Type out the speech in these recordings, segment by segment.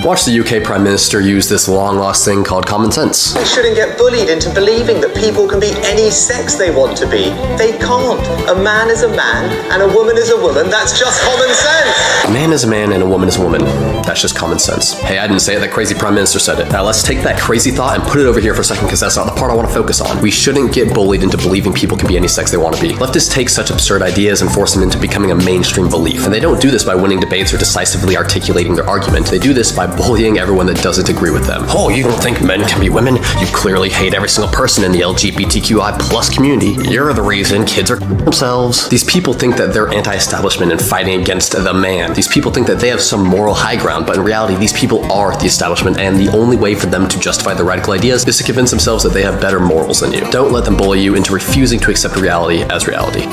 Watch the UK Prime Minister use this long-lost thing called common sense. They shouldn't get bullied into believing that people can be any sex they want to be. They can't. A man is a man and a woman is a woman. That's just common sense. A man is a man and a woman is a woman. That's just common sense. Hey, I didn't say it, that crazy Prime Minister said it. Now let's take that crazy thought and put it over here for a second, because that's not the part I want to focus on. We shouldn't get bullied into believing people can be any sex they want to be. Leftists take such absurd ideas and force them into becoming a mainstream belief. And they don't do this by winning debates or decisively articulating their argument. They do this by bullying everyone that doesn't agree with them. Oh, you don't think men can be women? You clearly hate every single person in the LGBTQI plus community. You're the reason kids are themselves. These people think that they're anti-establishment and fighting against the man. These people think that they have some moral high ground, but in reality, these people are the establishment, and the only way for them to justify their radical ideas is to convince themselves that they have better morals than you. Don't let them bully you into refusing to accept reality as reality.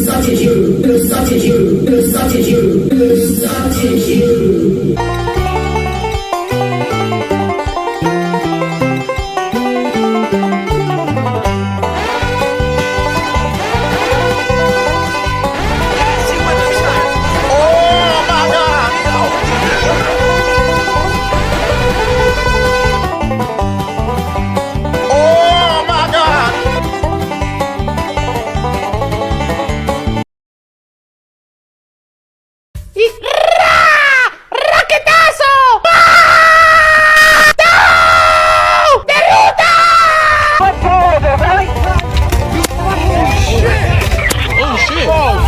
Such as you, such as you, such as you, such as you. Oh shit!